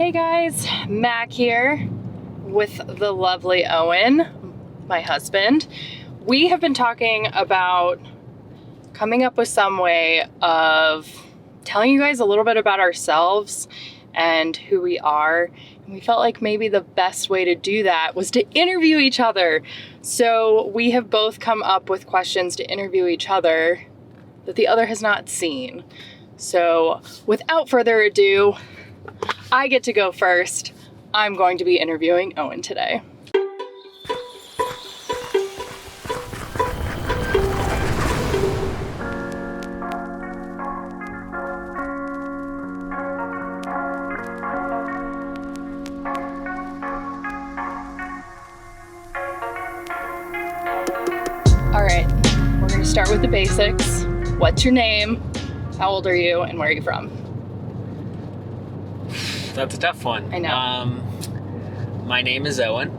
Hey guys, Mac here with the lovely Owen, my husband. We have been talking about coming up with some way of telling you guys a little bit about ourselves and who we are. And we felt like maybe the best way to do that was to interview each other. So we have both come up with questions to interview each other that the other has not seen. So without further ado, I get to go first. I'm going to be interviewing Owen today. All right, we're going to start with the basics. What's your name? How old are you? And where are you from? That's a tough one. I know. My name is Owen.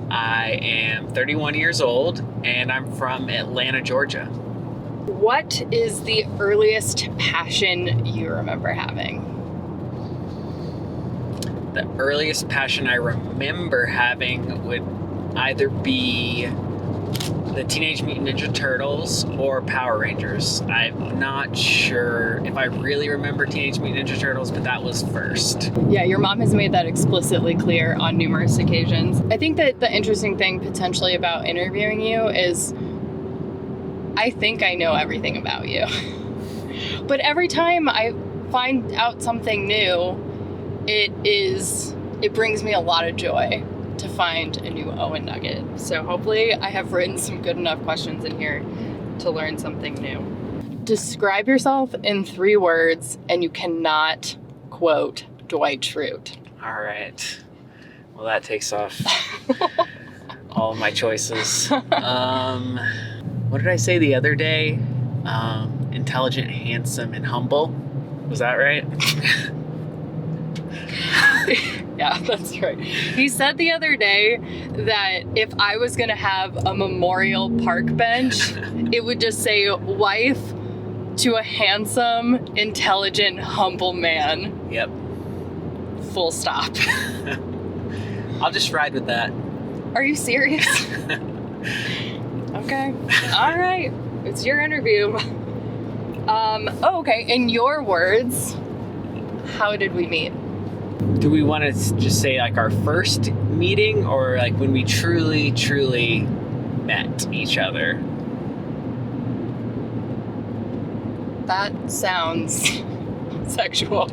I am 31 years old, and I'm from Atlanta, Georgia. What is the earliest passion you remember having? The earliest passion I remember having would either be the Teenage Mutant Ninja Turtles or Power Rangers. I'm not sure if I really remember Teenage Mutant Ninja Turtles, but that was first. Yeah, your mom has made that explicitly clear on numerous occasions. I think that the interesting thing potentially about interviewing you is I think I know everything about you. But every time I find out something new, it brings me a lot of joy to find a new Owen nugget. So hopefully I have written some good enough questions in here to learn something new. Describe yourself in 3 words, and you cannot quote Dwight Schrute. All right. Well, that takes off all of my choices. What did I say the other day? Intelligent, handsome, and humble. Was that right? Yeah, that's right. He said the other day that if I was going to have a memorial park bench, it would just say, wife to a handsome, intelligent, humble man. Yep. Full stop. I'll just ride with that. Are you serious? Okay. All right. It's your interview. Okay. In your words, how did we meet? Do we want to just say like our first meeting or like when we truly, truly met each other? That sounds sexual.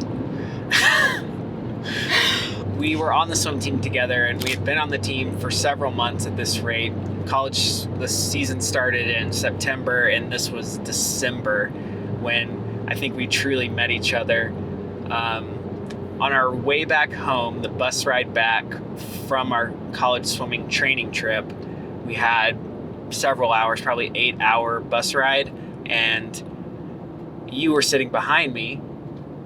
We were on the swim team together, and we had been on the team for several months at this rate. The season started in September, and this was December when I think we truly met each other. On our way back home, the bus ride back from our college swimming training trip, we had several hours, probably 8-hour bus ride, and you were sitting behind me.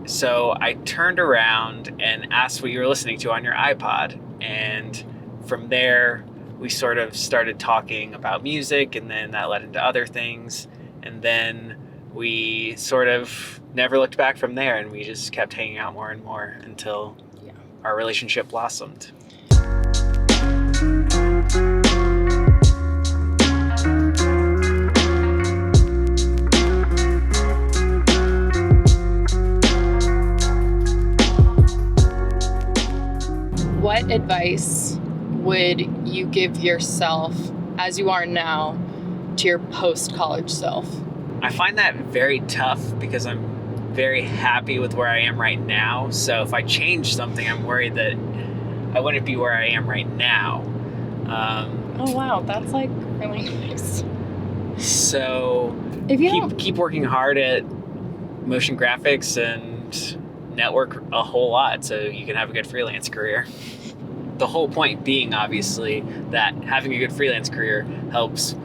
So I turned around and asked what you were listening to on your iPod. And from there, we sort of started talking about music, and then that led into other things. And then we sort of never looked back from there, and we just kept hanging out more and more until our relationship blossomed. What advice would you give yourself as you are now to your post-college self? I find that very tough because I'm very happy with where I am right now. So if I change something, I'm worried that I wouldn't be where I am right now. Oh wow, that's like really nice. So If you keep working hard at motion graphics and network a whole lot so you can have a good freelance career. The whole point being, obviously, that having a good freelance career helps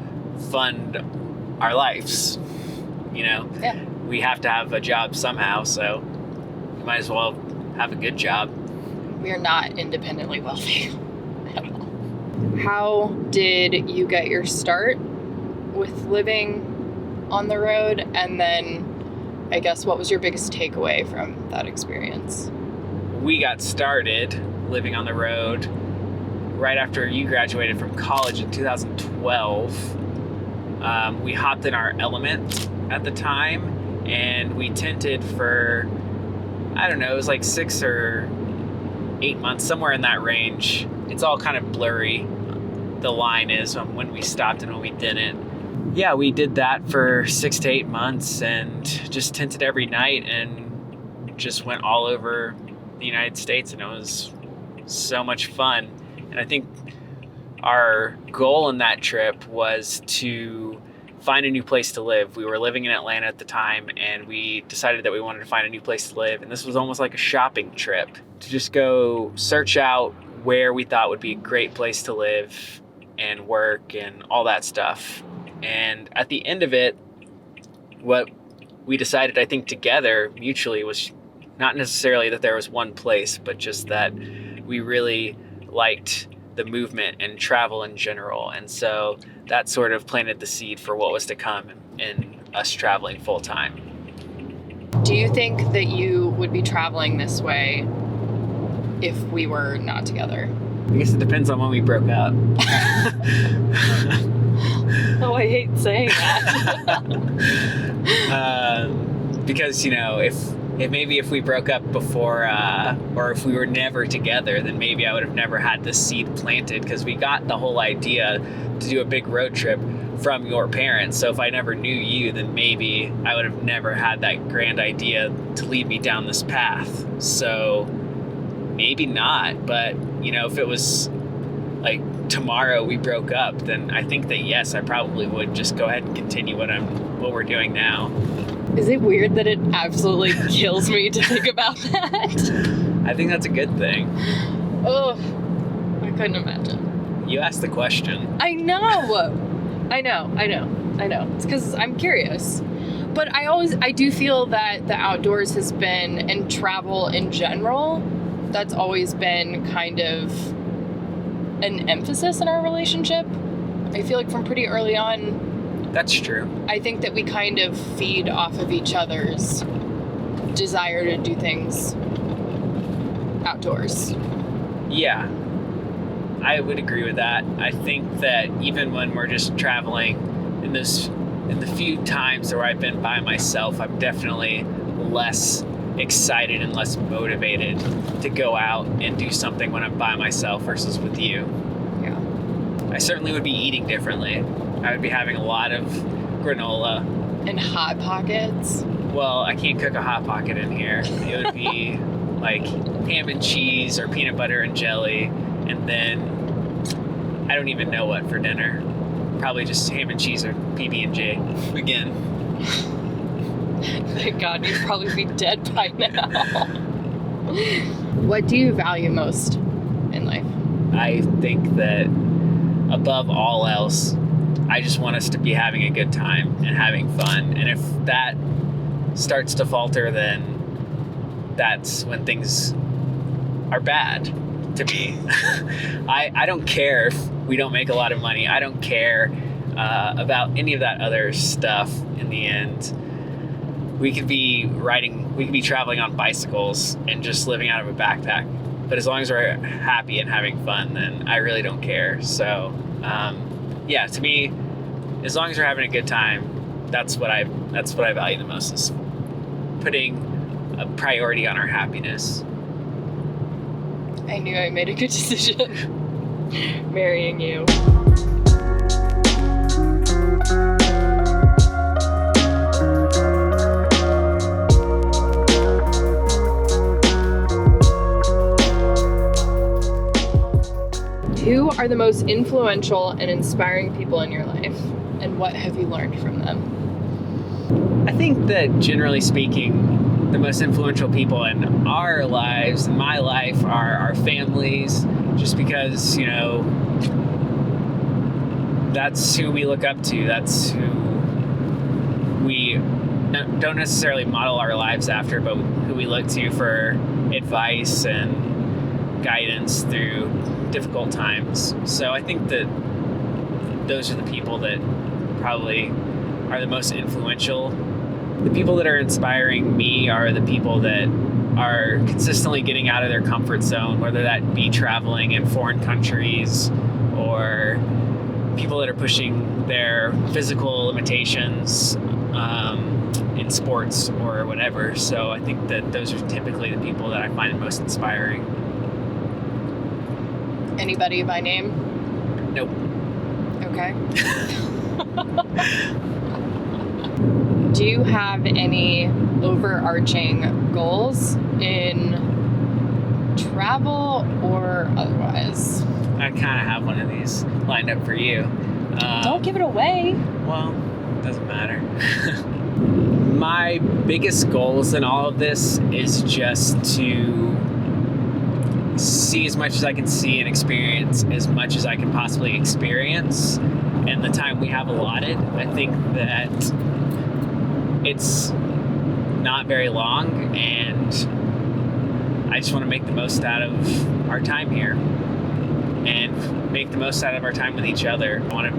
fund our lives. You know, We have to have a job somehow, so you might as well have a good job. We are not independently wealthy at all. How did you get your start with living on the road? And then I guess what was your biggest takeaway from that experience? we got started living on the road right after you graduated from college in 2012. We hopped in our element at the time, and we tented for, I don't know, it was like 6 or 8 months, somewhere in that range. It's all kind of blurry, the line is, on when we stopped and when we didn't. Yeah, we did that for 6 to 8 months and just tented every night and just went all over the United States, and it was so much fun. And I think our goal in that trip was to find a new place to live. We were living in Atlanta at the time, and we decided that we wanted to find a new place to live. And this was almost like a shopping trip to just go search out where we thought would be a great place to live and work and all that stuff. And at the end of it, what we decided, I think, together mutually was not necessarily that there was one place, but just that we really liked the movement and travel in general. And so that sort of planted the seed for what was to come in us traveling full time. Do you think that you would be traveling this way if we were not together? I guess it depends on when we broke up. Oh, I hate saying that. Because, if we broke up before, or if we were never together, then maybe I would have never had this seed planted, because we got the whole idea to do a big road trip from your parents. So if I never knew you, then maybe I would have never had that grand idea to lead me down this path. So maybe not, but if it was like tomorrow we broke up, then I think that yes, I probably would just go ahead and continue what we're doing now. Is it weird that it absolutely kills me to think about that? I think that's a good thing. Oh, I couldn't imagine. You asked the question. I know. It's because I'm curious. But I do feel that the outdoors has been, and travel in general, that's always been kind of an emphasis in our relationship. I feel like from pretty early on. That's true. I think that we kind of feed off of each other's desire to do things outdoors. Yeah, I would agree with that. I think that even when we're just traveling, in the few times where I've been by myself, I'm definitely less excited and less motivated to go out and do something when I'm by myself versus with you. Yeah. I certainly would be eating differently. I would be having a lot of granola. And Hot Pockets. Well, I can't cook a Hot Pocket in here. It would be like ham and cheese or peanut butter and jelly, and then I don't even know what for dinner. Probably just ham and cheese or PB&J again. Thank God, you'd probably be dead by now. What do you value most in life? I think that above all else, I just want us to be having a good time and having fun. And if that starts to falter, then that's when things are bad to me. I don't care if we don't make a lot of money. I don't care about any of that other stuff in the end. We could be traveling on bicycles and just living out of a backpack. But as long as we're happy and having fun, then I really don't care. So, yeah, to me, as long as we're having a good time, that's what I value the most, is putting a priority on our happiness. I knew I made a good decision marrying you. Who are the most influential and inspiring people in your life, and what have you learned from them? I think that generally speaking, the most influential people in our lives, in my life, are our families, just because, that's who we look up to. That's who we don't necessarily model our lives after, but who we look to for advice and guidance through difficult times. So I think that those are the people that probably are the most influential. The people that are inspiring me are the people that are consistently getting out of their comfort zone, whether that be traveling in foreign countries or people that are pushing their physical limitations in sports or whatever. So I think that those are typically the people that I find most inspiring. Anybody by name? Nope. Okay. Do you have any overarching goals in travel or otherwise? I kind of have one of these lined up for you. Don't give it away. Well, doesn't matter. My biggest goals in all of this is just to see as much as I can see and experience as much as I can possibly experience in the time we have allotted. I think that it's not very long, and I just want to make the most out of our time here and make the most out of our time with each other. I want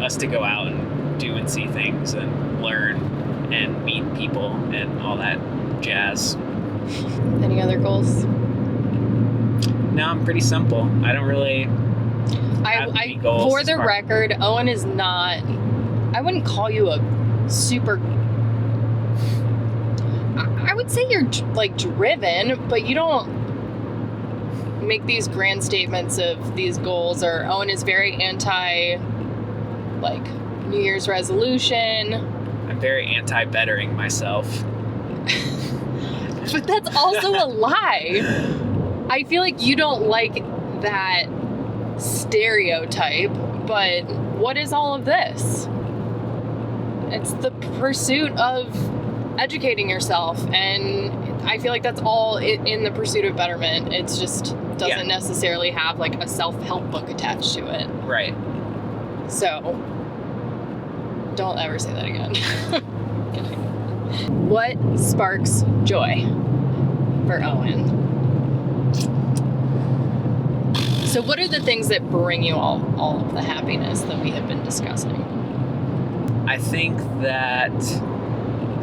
us to go out and do and see things and learn and meet people and all that jazz. Any other goals? No, I'm pretty simple. I don't really have any goals. For the record, Owen is not, I wouldn't call you a super, I would say you're like driven, but you don't make these grand statements of these goals. Or Owen is very anti like New Year's resolution. I'm very anti-bettering myself. But that's also a lie. I feel like you don't like that stereotype, but what is all of this? It's the pursuit of educating yourself, and I feel like that's all in the pursuit of betterment. It's just doesn't necessarily have like a self-help book attached to it. Right. So don't ever say that again. Okay. What sparks joy for Owen? So what are the things that bring you all of the happiness that we have been discussing? I think that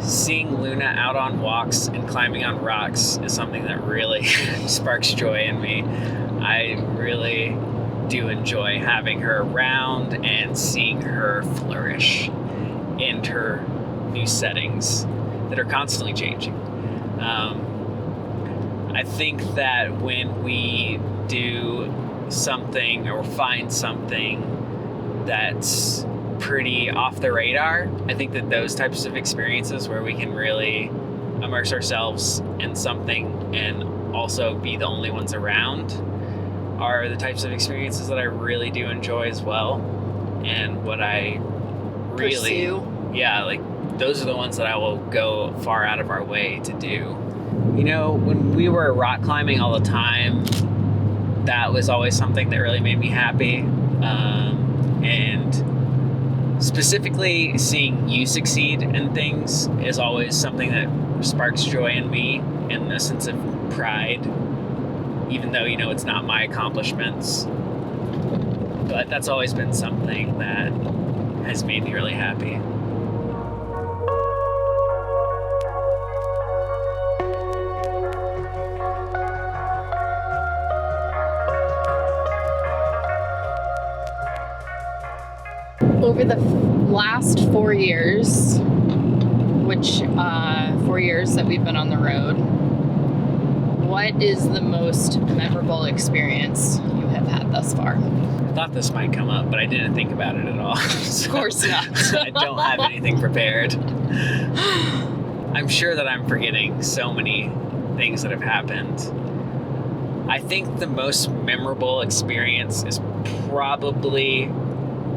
seeing Luna out on walks and climbing on rocks is something that really sparks joy in me. I really do enjoy having her around and seeing her flourish in her new settings that are constantly changing. I think that when we do something or find something that's pretty off the radar, I think that those types of experiences where we can really immerse ourselves in something and also be the only ones around are the types of experiences that I really do enjoy as well. And what I really like those are the ones that I will go far out of our way to do. You know, when we were rock climbing all the time, that was always something that really made me happy. And specifically seeing you succeed in things is always something that sparks joy in me and a sense of pride, even though, you know, it's not my accomplishments. But that's always been something that has made me really happy. Over the last 4 years, which 4 years that we've been on the road, what is the most memorable experience you have had thus far? I thought this might come up, but I didn't think about it at all. Of course not. I don't have anything prepared. I'm sure that I'm forgetting so many things that have happened. I think the most memorable experience is probably...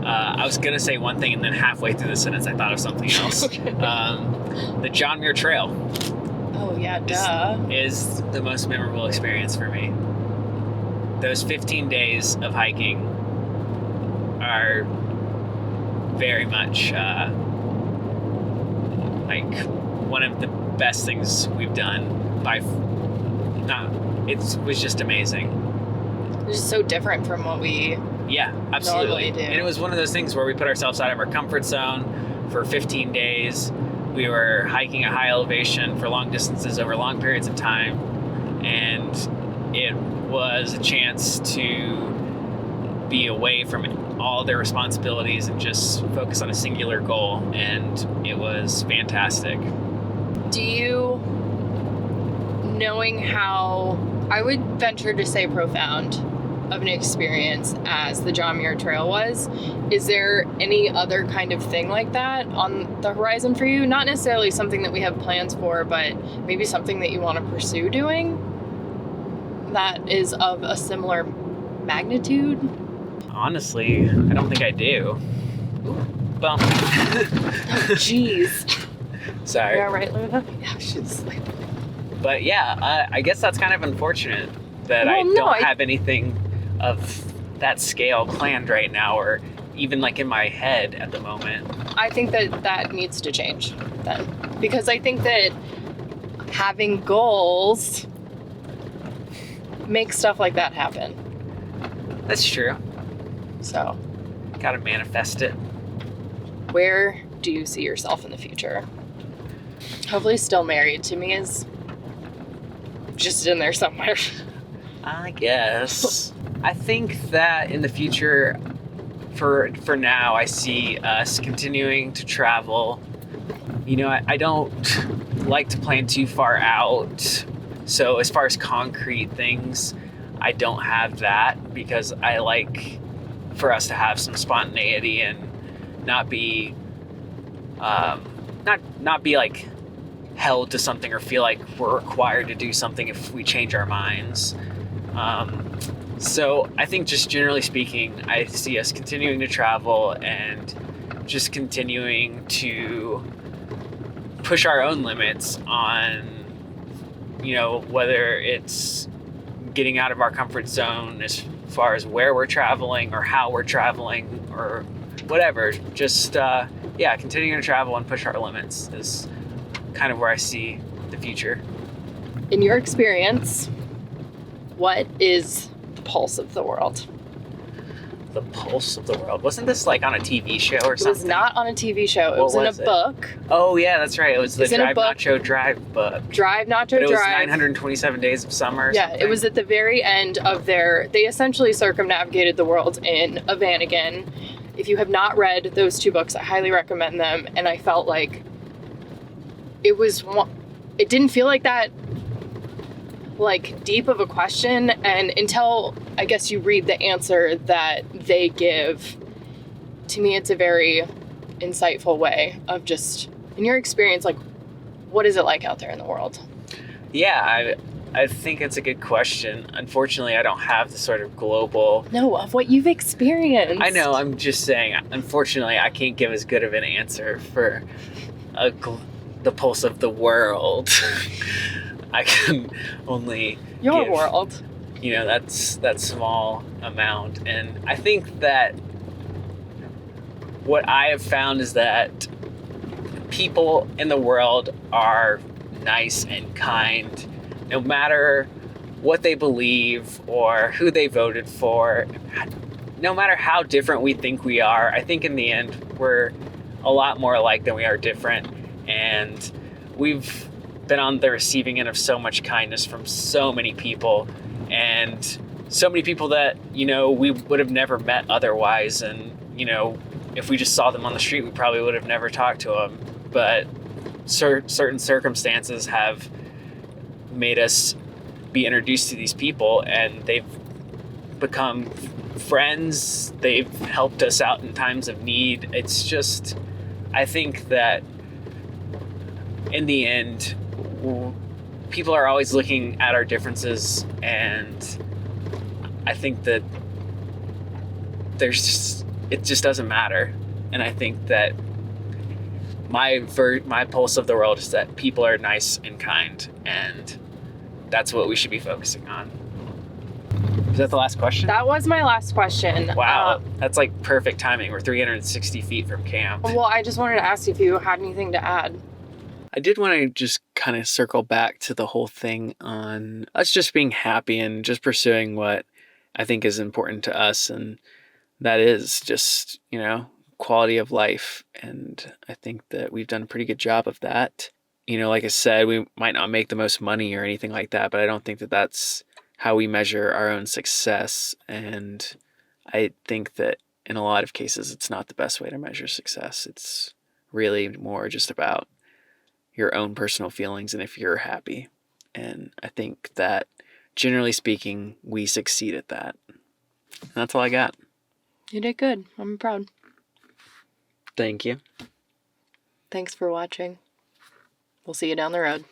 I was going to say one thing, and then halfway through the sentence, I thought of something else. Okay. The John Muir Trail. Oh, yeah, duh. Is the most memorable experience for me. Those 15 days of hiking are very much like one of the best things we've done. It was just amazing. It's just so different from what we... Yeah, absolutely. Do. And it was one of those things where we put ourselves out of our comfort zone for 15 days. We were hiking a high elevation for long distances over long periods of time. and it was a chance to be away from all their responsibilities and just focus on a singular goal, and it was fantastic. Do you, knowing how, I would venture to say profound of an experience as the John Muir Trail was, is there any other kind of thing like that on the horizon for you? Not necessarily something that we have plans for, but maybe something that you want to pursue doing that is of a similar magnitude? Honestly, I don't think I do. Well, Jeez. Sorry. You all right, Luna? Yeah, she's asleep. But yeah, I guess that's kind of unfortunate that I Well, no, don't have anything of that scale planned right now, or even like in my head at the moment. I think that needs to change then. Because I think that having goals makes stuff like that happen. That's true. So, Gotta manifest it. where do you see yourself in the future? Hopefully still married to me is just in there somewhere. I guess. I think that in the future, for now, I see us continuing to travel. You know, I don't like to plan too far out. So as far as concrete things, I don't have that, because I like for us to have some spontaneity and not be not be like held to something or feel like we're required to do something if we change our minds. So I think just generally speaking, I see us continuing to travel and just continuing to push our own limits on, you know, whether it's getting out of our comfort zone as far as where we're traveling or how we're traveling or whatever. Just, continuing to travel and push our limits is kind of where I see the future. In your experience, what is the pulse of the world? The pulse of the world. Wasn't this like on a TV show or It something? was not on a TV show. It What was in was a it? book. Oh yeah, that's right. It was the It's in a Drive book. Nacho Drive book. Drive Nacho But it was Drive. 927 Days of Summer or Yeah, something. it was at the very end of they essentially circumnavigated the world in a van again. If you have not read those two books, I highly recommend them. And I felt like it didn't feel like that like deep of a question, and until I guess you read the answer that they give, to me it's a very insightful way of just, in your experience, like, what is it like out there in the world? Yeah, I think it's a good question. Unfortunately, I don't have the sort of global... No, of what you've experienced. I know, I'm just saying, unfortunately, I can't give as good of an answer for the pulse of the world. I can only Your give, world. you know, that small amount. And I think that what I have found is that people in the world are nice and kind, no matter what they believe or who they voted for, no matter how different we think we are. I think in the end, we're a lot more alike than we are different. And we've been on the receiving end of so much kindness from so many people, and so many people that, you know, we would have never met otherwise. And, you know, if we just saw them on the street, we probably would have never talked to them. But certain circumstances have made us be introduced to these people, and they've become friends. They've helped us out in times of need. It's just, I think that in the end, people are always looking at our differences, and I think that it just doesn't matter. And I think that my pulse of the world is that people are nice and kind, and that's what we should be focusing on. Is that the last question? That was my last question. Wow, that's like perfect timing. We're 360 feet from camp. Well, I just wanted to ask you if you had anything to add. I did want to just kind of circle back to the whole thing on us just being happy and just pursuing what I think is important to us. And that is just, you know, quality of life. And I think that we've done a pretty good job of that. like I said, we might not make the most money or anything like that, but I don't think that that's how we measure our own success. And I think that in a lot of cases, it's not the best way to measure success. It's really more just about your own personal feelings and if you're happy. And I think that generally speaking, we succeed at that. And that's all I got. You did good. I'm proud. Thank you. Thanks for watching. We'll see you down the road.